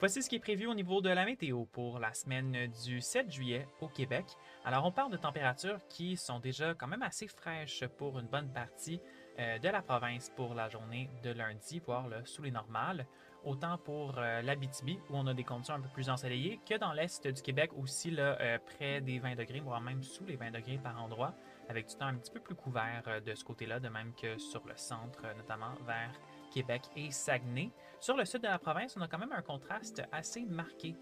Voici ce qui est prévu au niveau de la météo pour la semaine du 7 juillet au Québec. Alors, on parle de températures qui sont déjà quand même assez fraîches pour une bonne partie de la province pour la journée de lundi, voire là, sous les normales. Autant pour l'Abitibi, où on a des conditions un peu plus ensoleillées, que dans l'est du Québec aussi, là, près des 20 degrés, voire même sous les 20 degrés par endroit, avec du temps un petit peu plus couvert de ce côté-là, de même que sur le centre, notamment vers Québec et Saguenay. Sur le sud de la province, on a quand même un contraste assez marqué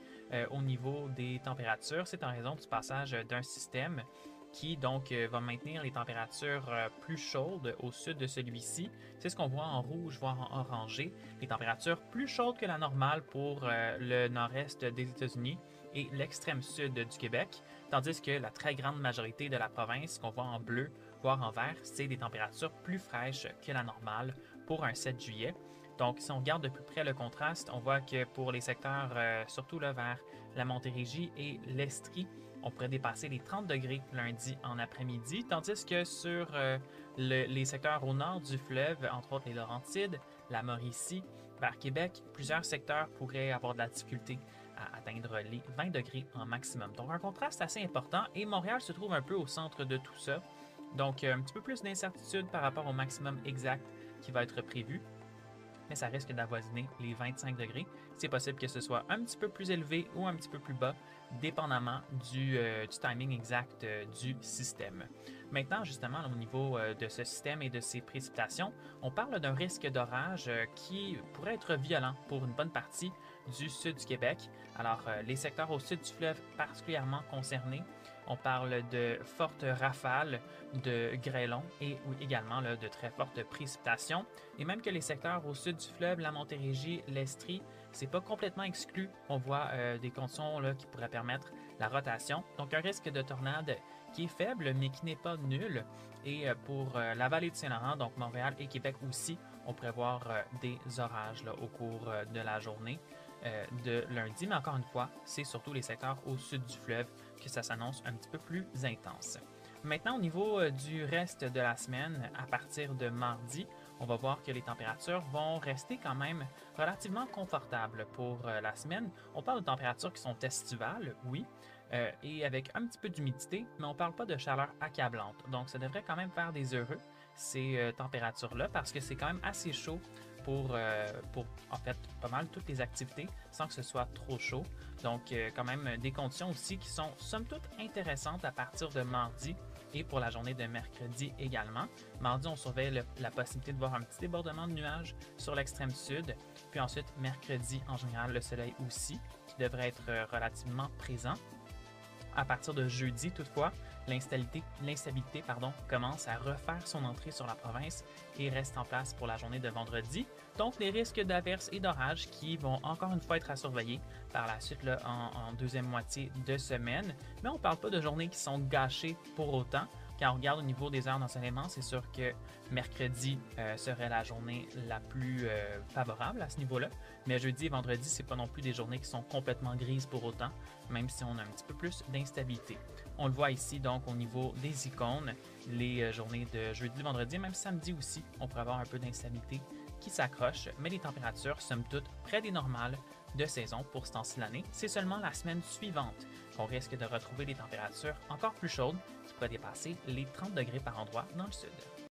au niveau des températures. C'est en raison du passage d'un système qui donc va maintenir les températures plus chaudes au sud de celui-ci. C'est ce qu'on voit en rouge, voire en orangé. Les températures plus chaudes que la normale pour le nord-est des États-Unis et l'extrême sud du Québec, tandis que la très grande majorité de la province, qu'on voit en bleu, voire en vert, c'est des températures plus fraîches que la normale pour un 7 juillet. Donc, si on regarde de plus près le contraste, on voit que pour les secteurs, surtout là, vers la Montérégie et l'Estrie, on pourrait dépasser les 30 degrés lundi en après-midi, tandis que sur les secteurs au nord du fleuve, entre autres les Laurentides, la Mauricie, vers Québec, plusieurs secteurs pourraient avoir de la difficulté à atteindre les 20 degrés en maximum. Donc, un contraste assez important et Montréal se trouve un peu au centre de tout ça. Donc, un petit peu plus d'incertitude par rapport au maximum exact qui va être prévu, mais ça risque d'avoisiner les 25 degrés. C'est possible que ce soit un petit peu plus élevé ou un petit peu plus bas, dépendamment du timing exact du système. Maintenant, justement, au niveau de ce système et de ses précipitations, on parle d'un risque d'orage qui pourrait être violent pour une bonne partie du sud du Québec. Alors, les secteurs au sud du fleuve particulièrement concernés, on parle de fortes rafales, de grêlons et également là, de très fortes précipitations. Et même que les secteurs au sud du fleuve, la Montérégie, l'Estrie, c'est pas complètement exclu. On voit des conditions là, qui pourraient permettre la rotation. Donc un risque de tornade qui est faible, mais qui n'est pas nul. Et pour la vallée du Saint-Laurent, donc Montréal et Québec aussi, on pourrait voir des orages là, au cours de la journée de lundi. Mais encore une fois, c'est surtout les secteurs au sud du fleuve que ça s'annonce un petit peu plus intense. Maintenant, au niveau du reste de la semaine, à partir de mardi, on va voir que les températures vont rester quand même relativement confortables pour la semaine. On parle de températures qui sont estivales, oui, et avec un petit peu d'humidité, mais on ne parle pas de chaleur accablante. Donc, ça devrait quand même faire des heureux, ces températures-là, parce que c'est quand même assez chaud pour en fait pas mal toutes les activités sans que ce soit trop chaud. Donc quand même des conditions aussi qui sont somme toute intéressantes à partir de mardi et pour la journée de mercredi également. Mardi, on surveille la possibilité de voir un petit débordement de nuages sur l'extrême sud. Puis ensuite, mercredi, en général, le soleil aussi, qui devrait être relativement présent. À partir de jeudi, toutefois, l'instabilité commence à refaire son entrée sur la province et reste en place pour la journée de vendredi. Donc, les risques d'averses et d'orages qui vont encore une fois être à surveiller par la suite là, en deuxième moitié de semaine. Mais on ne parle pas de journées qui sont gâchées pour autant. Quand on regarde au niveau des heures d'ensoleillement, c'est sûr que mercredi serait la journée la plus favorable à ce niveau-là. Mais jeudi et vendredi, c'est pas non plus des journées qui sont complètement grises pour autant, même si on a un petit peu plus d'instabilité. On le voit ici donc au niveau des icônes, les journées de jeudi et vendredi, même samedi aussi, on pourrait avoir un peu d'instabilité qui s'accroche, mais les températures, somme toute, près des normales de saison pour ce temps-ci de l'année. C'est seulement la semaine suivante qu'on risque de retrouver des températures encore plus chaudes qui pourraient dépasser les 30 degrés par endroit dans le sud.